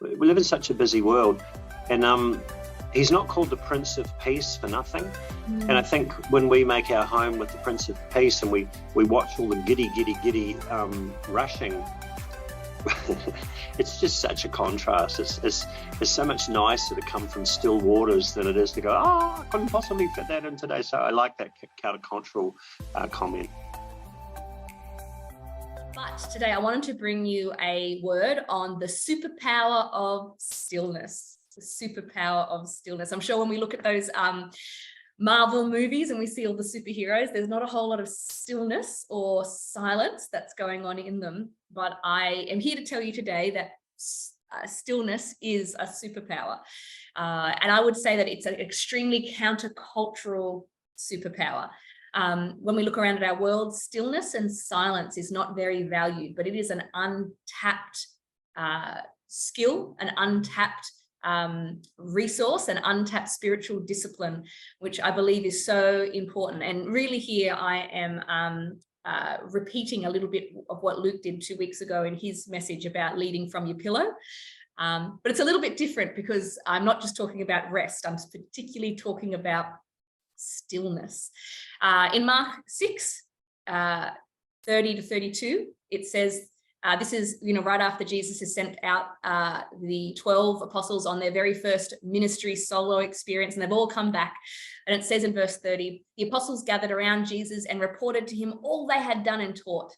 We live in such a busy world, and he's not called the Prince of Peace for nothing. And I think when we make our home with the Prince of Peace and we watch all the giddy rushing, it's just such a contrast. It's so much nicer to come from still waters than it is to go, I couldn't possibly fit that in today. So I like that countercultural comment. But today I wanted to bring you a word on the superpower of stillness. The superpower of stillness. I'm sure when we look at those Marvel movies and we see all the superheroes, there's not a whole lot of stillness or silence that's going on in them. But I am here to tell you today that stillness is a superpower. And I would say that it's an extremely countercultural superpower. When we look around at our world, stillness and silence is not very valued, but it is an untapped skill, an untapped resource, an untapped spiritual discipline, which I believe is so important. And really here I am repeating a little bit of what Luke did 2 weeks ago in his message about leading from your pillow. But it's a little bit different because I'm not just talking about rest, I'm particularly talking about stillness. In Mark 6, 30 to 32, it says, this is, right after Jesus has sent out the 12 apostles on their very first ministry solo experience, and they've all come back. And it says in verse 30, the apostles gathered around Jesus and reported to him all they had done and taught.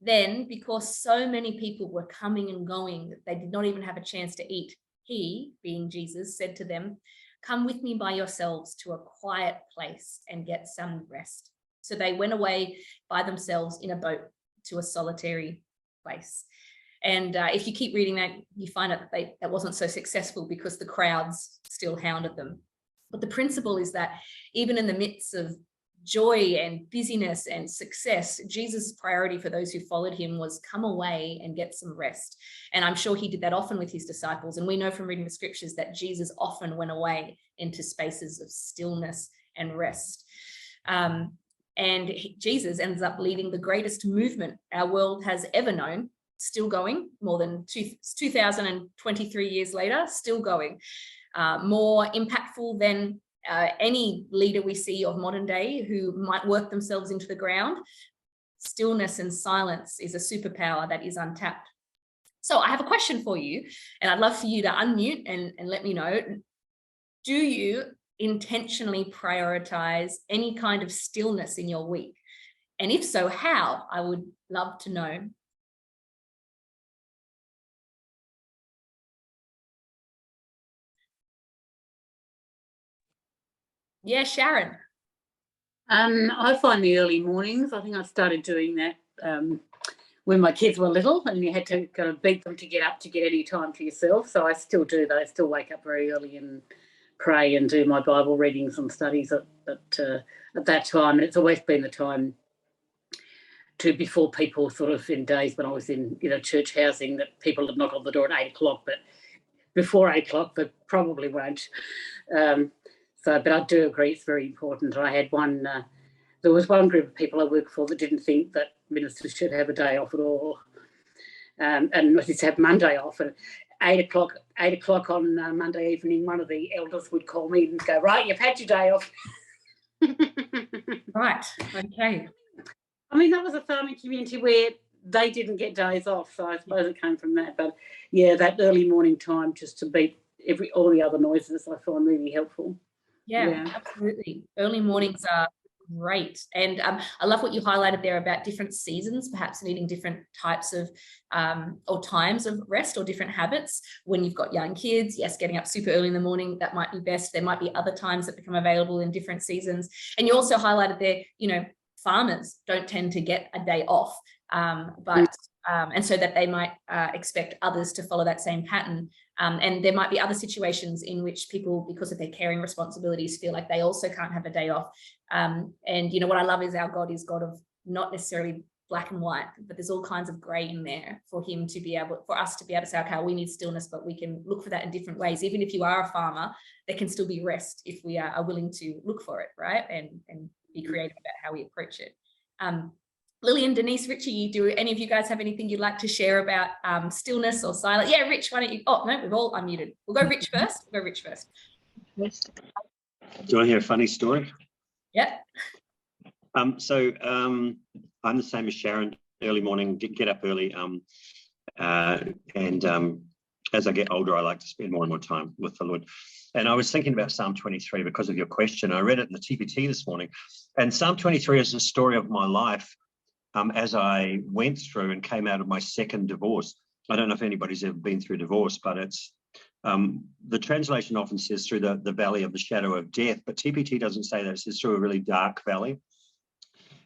Then, because so many people were coming and going that they did not even have a chance to eat, he, being Jesus, said to them, come with me by yourselves to a quiet place and get some rest. So they went away by themselves in a boat to a solitary place. And if you keep reading that, you find out that that wasn't so successful because the crowds still hounded them. But the principle is that even in the midst of joy and busyness and success, Jesus' priority for those who followed him was come away and get some rest. And I'm sure he did that often with his disciples. And we know from reading the scriptures that Jesus often went away into spaces of stillness and rest. And Jesus ends up leading the greatest movement our world has ever known, still going, more than 2023 years later, still going, more impactful than any leader we see of modern day who might work themselves into the ground. Stillness and silence is a superpower that is untapped. So I have a question for you, and I'd love for you to unmute and let me know. Do you intentionally prioritize any kind of stillness in your week? And if so, how? I would love to know. Yeah, Sharon. I find the early mornings, I think I started doing that when my kids were little and you had to kind of beat them to get up to get any time for yourself. So I still do that. I still wake up very early and pray and do my Bible readings and studies at that time. And it's always been the time to, before people sort of in days when I was in, church housing, that people would knock on the door at 8 o'clock, but before 8 o'clock, they probably won't. But I do agree it's very important. I had there was one group of people I worked for that didn't think that ministers should have a day off at all. And just have Monday off. And 8 o'clock on Monday evening, one of the elders would call me and go, right, you've had your day off. Right, okay. I mean, that was a farming community where they didn't get days off, so I suppose it came from that. But yeah, that early morning time just to beat all the other noises I find really helpful. Yeah, absolutely. Early mornings are great. And I love what you highlighted there about different seasons, perhaps needing different types of or times of rest or different habits. When you've got young kids, yes, getting up super early in the morning, that might be best. There might be other times that become available in different seasons. And you also highlighted there, farmers don't tend to get a day off, and so that they might expect others to follow that same pattern. And there might be other situations in which people, because of their caring responsibilities, feel like they also can't have a day off. And what I love is our God is God of not necessarily black and white, but there's all kinds of gray in there for us to be able to say, okay, we need stillness, but we can look for that in different ways. Even if you are a farmer, there can still be rest if we are willing to look for it, right? And be creative about how we approach it. Lily and Denise, Richie, do any of you guys have anything you'd like to share about stillness or silence? Yeah, Rich, why don't you? Oh, no, we've all unmuted. We'll go Rich first. We'll go Rich first. Do you want to hear a funny story? Yeah. I'm the same as Sharon. Early morning, get up early. As I get older, I like to spend more and more time with the Lord. And I was thinking about Psalm 23 because of your question. I read it in the TPT this morning. And Psalm 23 is the story of my life as I went through and came out of my second divorce. I don't know if anybody's ever been through divorce, but it's the translation often says through the valley of the shadow of death, but TPT doesn't say that. It says through a really dark valley.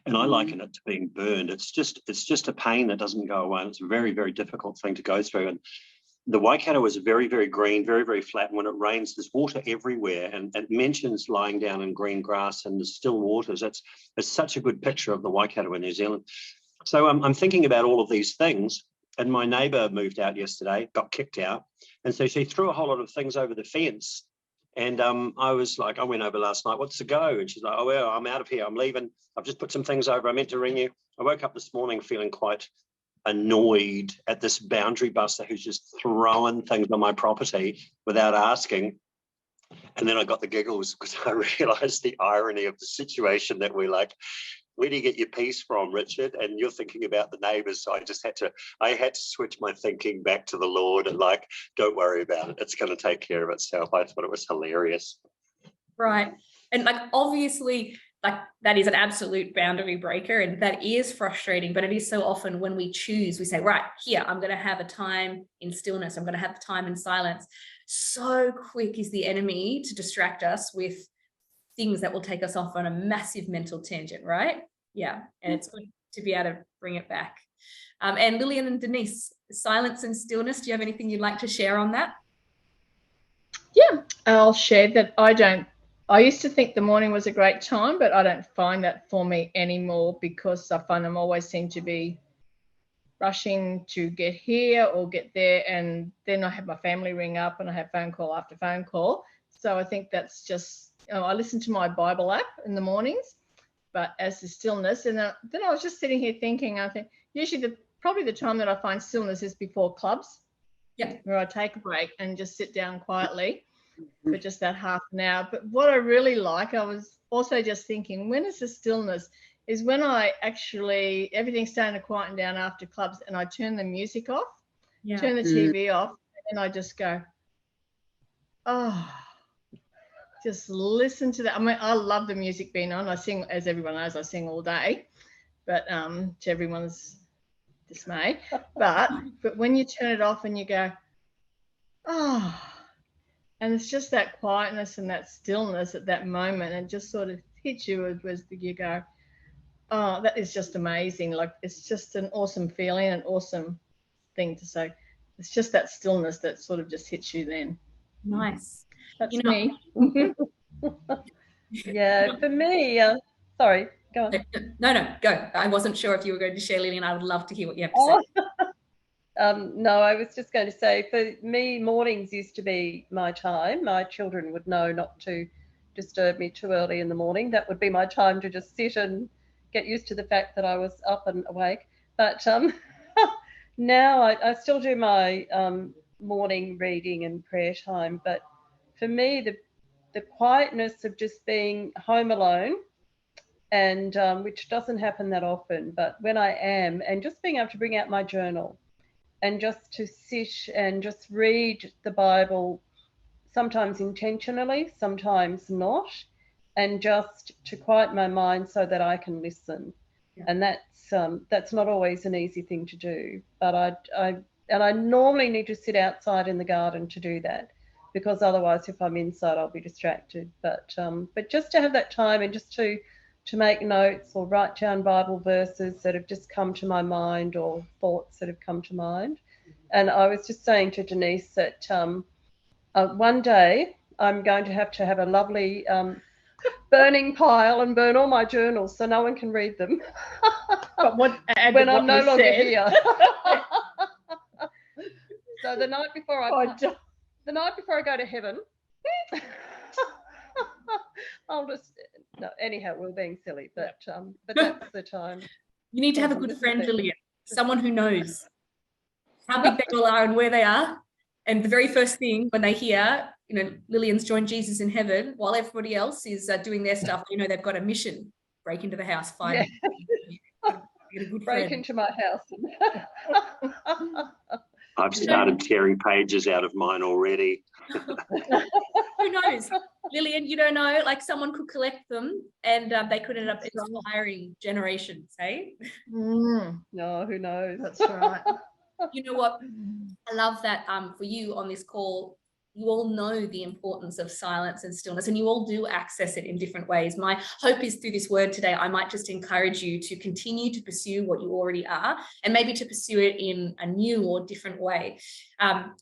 And I liken it to being burned. It's just a pain that doesn't go away. And it's a very, very difficult thing to go through. And the Waikato is very, very green, very, very flat. And when it rains, there's water everywhere. And it mentions lying down in green grass and the still waters. It's such a good picture of the Waikato in New Zealand. So I'm thinking about all of these things. And my neighbour moved out yesterday, got kicked out. And so she threw a whole lot of things over the fence. And I was like, I went over last night, what's the go? And she's like, oh, well, I'm out of here. I'm leaving. I've just put some things over. I meant to ring you. I woke up this morning feeling quite annoyed at this boundary buster who's just throwing things on my property without asking. And then I got the giggles because I realised the irony of the situation that we're like, where do you get your peace from, Richard? And you're thinking about the neighbours. So I had to switch my thinking back to the Lord and like, don't worry about it. It's going to take care of itself. I thought it was hilarious. Right. And like, obviously, like that is an absolute boundary breaker and that is frustrating, but it is so often when we choose, we say, right, here, I'm going to have a time in stillness. I'm going to have the time in silence. So quick is the enemy to distract us with things that will take us off on a massive mental tangent, right? Yeah. And it's good to be able to bring it back. And Lillian and Denise, silence and stillness, do you have anything you'd like to share on that? Yeah, I'll share that. I used to think the morning was a great time, but I don't find that for me anymore because I find I'm always seem to be rushing to get here or get there, and then I have my family ring up and I have phone call after phone call. So I think that's just, I listen to my Bible app in the mornings, but as the stillness, and then I was just sitting here thinking, I think usually probably the time that I find stillness is before clubs. Yeah. Where I take a break and just sit down quietly for just that half an hour. But what I really like, I was also just thinking, when is the stillness? Is when I actually, everything's starting to quieten down after clubs and I turn the music off, turn the TV off, and I just go, oh, just listen to that. I mean, I love the music being on. I sing, as everyone knows, I sing all day, but to everyone's dismay. But when you turn it off and you go, oh, and it's just that quietness and that stillness at that moment, and just sort of hits you as you go, oh, that is just amazing. Like, it's just an awesome feeling, an awesome thing to say. It's just that stillness that sort of just hits you then. Nice. That's me. Yeah, for me, sorry, go on. No, go. I wasn't sure if you were going to share, Lillian. I would love to hear what you have to say. No, I was just going to say, for me, mornings used to be my time. My children would know not to disturb me too early in the morning. That would be my time to just sit and get used to the fact that I was up and awake. But now I still do my morning reading and prayer time. But for me, the quietness of just being home alone, and which doesn't happen that often, but when I am, and just being able to bring out my journal and just to sit and just read the Bible, sometimes intentionally, sometimes not, and just to quiet my mind so that I can listen. Yeah. And that's not always an easy thing to do, but I normally need to sit outside in the garden to do that, because otherwise if I'm inside I'll be distracted. But just to have that time and just to make notes or write down Bible verses that have just come to my mind, or thoughts that have come to mind. And I was just saying to Denise that one day I'm going to have a lovely burning pile and burn all my journals so no one can read them. But when I'm no longer here. So the night before I go to heaven, I'll just, no, anyhow, we're being silly, but that's the time. You need to have a good friend, Lillian, someone who knows how big they all are and where they are. And the very first thing when they hear, Lillian's joined Jesus in heaven, while everybody else is doing their stuff, they've got a mission. Break into the house, find get a good Break friend. into my house. I've started tearing pages out of mine already. Who knows? Lillian, you don't know, like someone could collect them and they could end up inspiring generations, hey? No, who knows? That's right. You know what? I love that for you on this call, you all know the importance of silence and stillness, and you all do access it in different ways. My hope is through this word today, I might just encourage you to continue to pursue what you already are, and maybe to pursue it in a new or different way.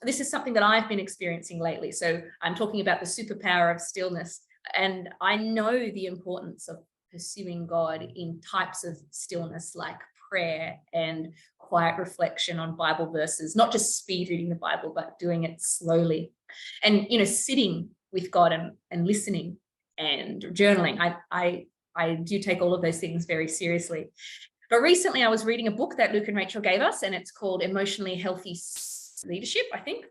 This is something that I've been experiencing lately. So I'm talking about the superpower of stillness, and I know the importance of pursuing God in types of stillness like prayer and quiet reflection on Bible verses, not just speed reading the Bible, but doing it slowly. And, sitting with God and listening and journaling. I do take all of those things very seriously. But recently I was reading a book that Luke and Rachel gave us, and it's called Emotionally Healthy Leadership, I think.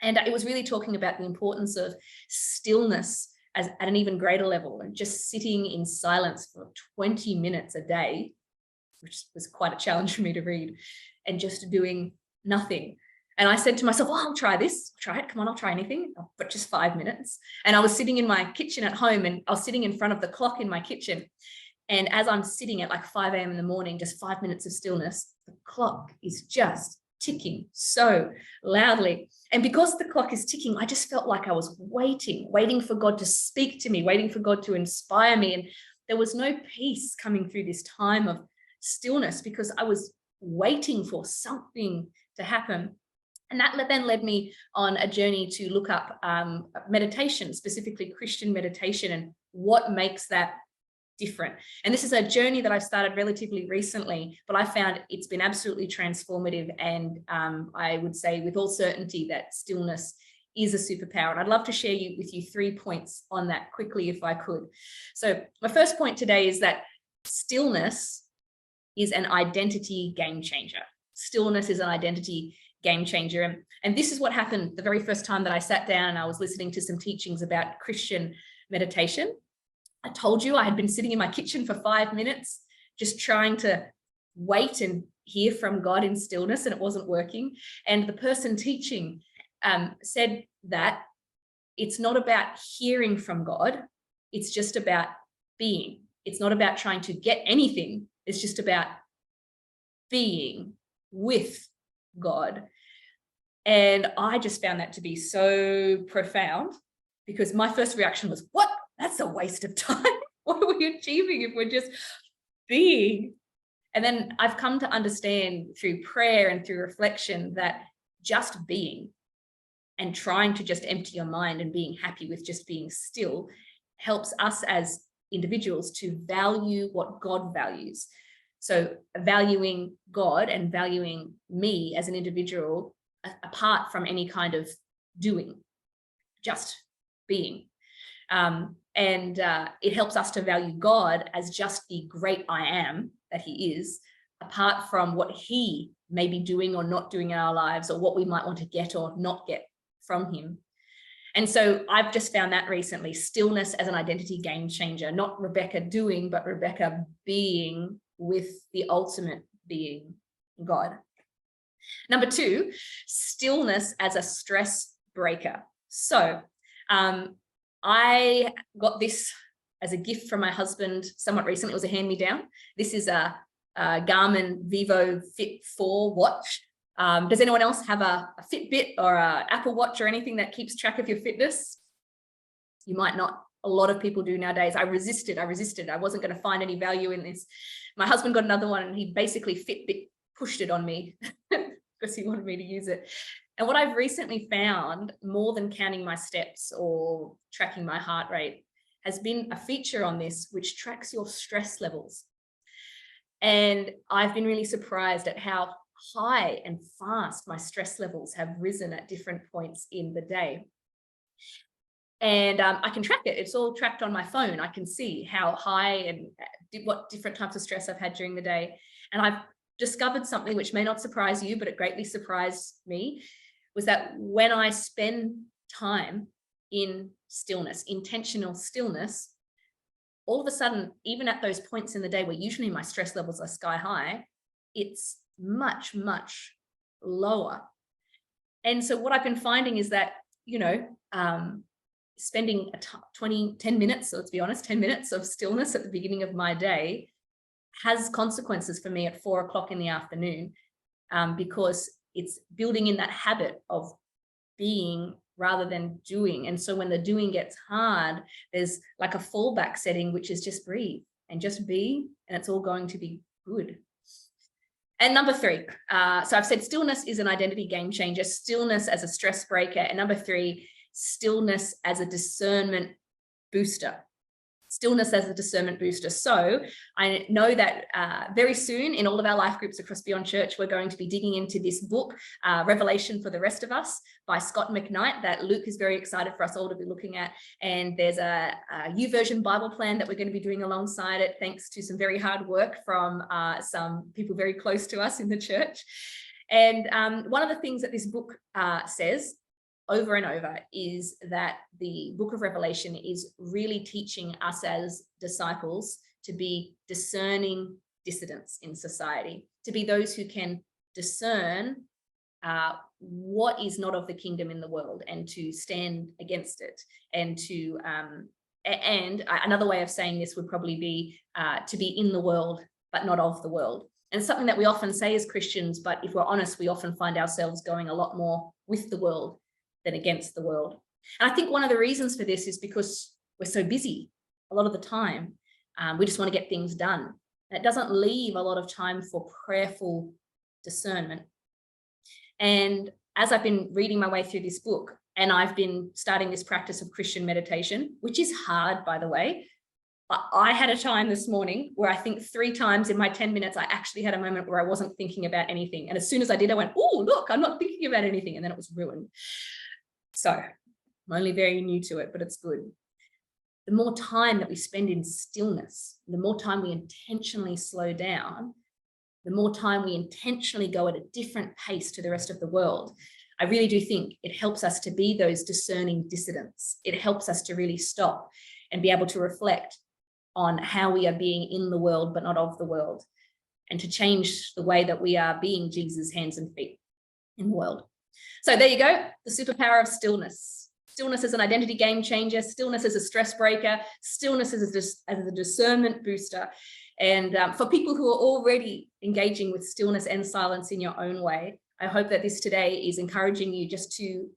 And it was really talking about the importance of stillness at an even greater level, and just sitting in silence for 20 minutes a day, which was quite a challenge for me to read, and just doing nothing. And I said to myself, I'll try this, try it, come on, I'll try anything, but just 5 minutes. And I was sitting in my kitchen at home, and I was sitting in front of the clock in my kitchen. And as I'm sitting at like 5 a.m. in the morning, just 5 minutes of stillness, the clock is just ticking so loudly. And because the clock is ticking, I just felt like I was waiting for God to speak to me, waiting for God to inspire me. And there was no peace coming through this time of stillness because I was waiting for something to happen. And that then led me on a journey to look up meditation, specifically Christian meditation, and what makes that different. And this is a journey that I started relatively recently, but I found it's been absolutely transformative. And I would say with all certainty that stillness is a superpower. And I'd love to share with you 3 points on that quickly, if I could. So my first point today is that stillness is an identity game changer. Stillness is an identity game changer. And this is what happened the very first time that I sat down and I was listening to some teachings about Christian meditation. I told you I had been sitting in my kitchen for 5 minutes, just trying to wait and hear from God in stillness, and it wasn't working. And the person teaching said that it's not about hearing from God. It's just about being. It's not about trying to get anything. It's just about being with God. And I just found that to be so profound, because my first reaction was, what? That's a waste of time. What are we achieving if we're just being? And then I've come to understand through prayer and through reflection that just being and trying to just empty your mind and being happy with just being still helps us as individuals to value what God values. So valuing God and valuing me as an individual apart from any kind of doing, just being. And it helps us to value God as just the great I am that he is, apart from what he may be doing or not doing in our lives, or what we might want to get or not get from him. And so I've just found that recently, stillness as an identity game changer, not Rebecca doing, but Rebecca being with the ultimate being, God. Number 2, stillness as a stress breaker. So I got this as a gift from my husband somewhat recently. It was a hand-me-down. This is a Garmin Vivo Fit 4 watch. Does anyone else have a Fitbit or an Apple Watch or anything that keeps track of your fitness? You might not. A lot of people do nowadays. I resisted. I wasn't going to find any value in this. My husband got another one, and he basically Fitbit pushed it on me because he wanted me to use it. And what I've recently found, more than counting my steps or tracking my heart rate, has been a feature on this which tracks your stress levels. And I've been really surprised at how high and fast my stress levels have risen at different points in the day. And I can track it. It's all tracked on my phone. I can see how high and what different types of stress I've had during the day. And I've discovered something which may not surprise you, but it greatly surprised me, was that when I spend time in stillness, intentional stillness, all of a sudden, even at those points in the day where usually my stress levels are sky high, it's much, much lower. And so what I've been finding is that, spending 10 minutes, so let's be honest, 10 minutes of stillness at the beginning of my day has consequences for me at 4 o'clock in the afternoon, because it's building in that habit of being rather than doing. And so when the doing gets hard, there's like a fallback setting, which is just breathe and just be, and it's all going to be good. And number 3, so I've said stillness is an identity game changer, stillness as a stress breaker. And number 3, stillness as a discernment booster. Stillness as a discernment booster. So I know that very soon in all of our life groups across Beyond Church, we're going to be digging into this book, Revelation for the Rest of Us by Scott McKnight, that Luke is very excited for us all to be looking at. And there's a YouVersion Bible plan that we're going to be doing alongside it, thanks to some very hard work from some people very close to us in the church. And one of the things that this book says over and over is that the book of Revelation is really teaching us as disciples to be discerning dissidents in society, to be those who can discern what is not of the kingdom in the world and to stand against it. And to and another way of saying this would probably be to be in the world but not of the world. And something that we often say as Christians, but if we're honest, we often find ourselves going a lot more with the world than against the world. And I think one of the reasons for this is because we're so busy a lot of the time. We just want to get things done. And it doesn't leave a lot of time for prayerful discernment. And as I've been reading my way through this book, and I've been starting this practice of Christian meditation, which is hard, by the way, but I had a time this morning where I think 3 times in my 10 minutes, I actually had a moment where I wasn't thinking about anything. And as soon as I did, I went, oh, look, I'm not thinking about anything. And then it was ruined. So I'm only very new to it, but it's good. The more time that we spend in stillness, the more time we intentionally slow down, the more time we intentionally go at a different pace to the rest of the world. I really do think it helps us to be those discerning dissidents. It helps us to really stop and be able to reflect on how we are being in the world, but not of the world, and to change the way that we are being Jesus' hands and feet in the world. So there you go, the superpower of stillness. Stillness is an identity game changer. Stillness is a stress breaker. Stillness is a discernment booster. And for people who are already engaging with stillness and silence in your own way, I hope that this today is encouraging you just to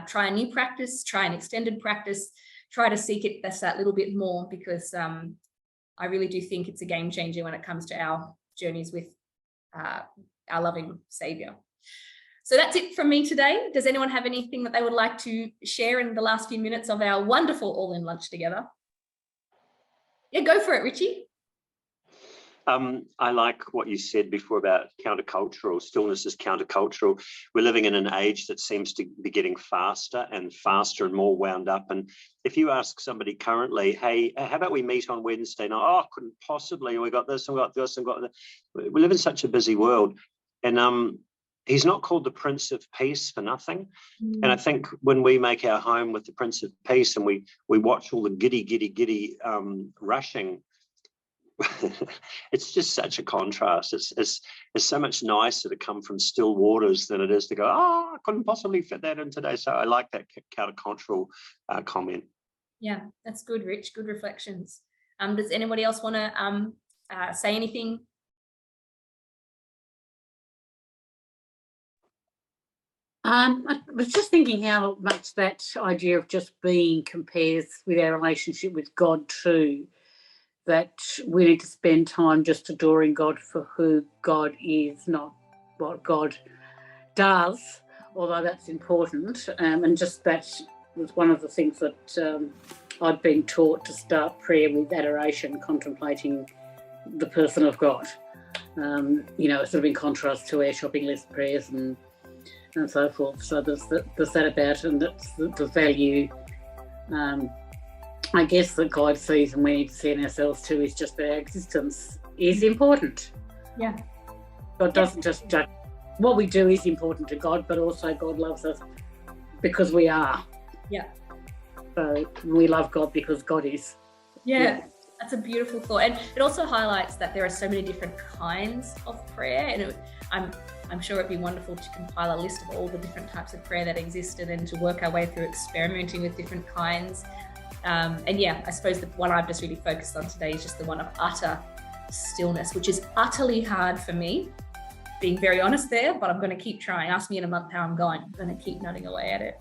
try a new practice, try an extended practice, try to seek it that little bit more, because I really do think it's a game changer when it comes to our journeys with our loving Savior. So that's it from me today. Does anyone have anything that they would like to share in the last few minutes of our wonderful all-in lunch together? Yeah, go for it, Richie. I like what you said before about countercultural. Stillness is countercultural. We're living in an age that seems to be getting faster and more wound up. And if you ask somebody currently, hey, how about we meet on Wednesday night? Oh, couldn't possibly. We got this and got this and got that. We live in such a busy world. And he's not called the Prince of Peace for nothing. And I think when we make our home with the Prince of Peace and we watch all the giddy rushing, it's just such a contrast. It's so much nicer to come from still waters than it is to go, oh, I couldn't possibly fit that in today. So I like that countercultural comment. Yeah, that's good, Rich. Good reflections. Does anybody else want to say anything? I was just thinking how much that idea of just being compares with our relationship with God too, that we need to spend time just adoring God for who God is, not what God does, although that's important. And just that was one of the things that I'd been taught, to start prayer with adoration, contemplating the person of God, sort of in contrast to our shopping list prayers and so forth. So there's that about, and that's the value, I guess, that God sees and we need to see in ourselves too, is just that our existence is important. Yeah. God doesn't just judge. What we do is important to God, but also God loves us because we are. Yeah. So we love God because God is. Yeah. That's a beautiful thought. And it also highlights that there are so many different kinds of prayer. And I'm sure it'd be wonderful to compile a list of all the different types of prayer that exist and then to work our way through experimenting with different kinds. And yeah, I suppose the one I've just really focused on today is just the one of utter stillness, which is utterly hard for me, being very honest there, but I'm going to keep trying. Ask me in a month how I'm going. I'm going to keep nutting away at it.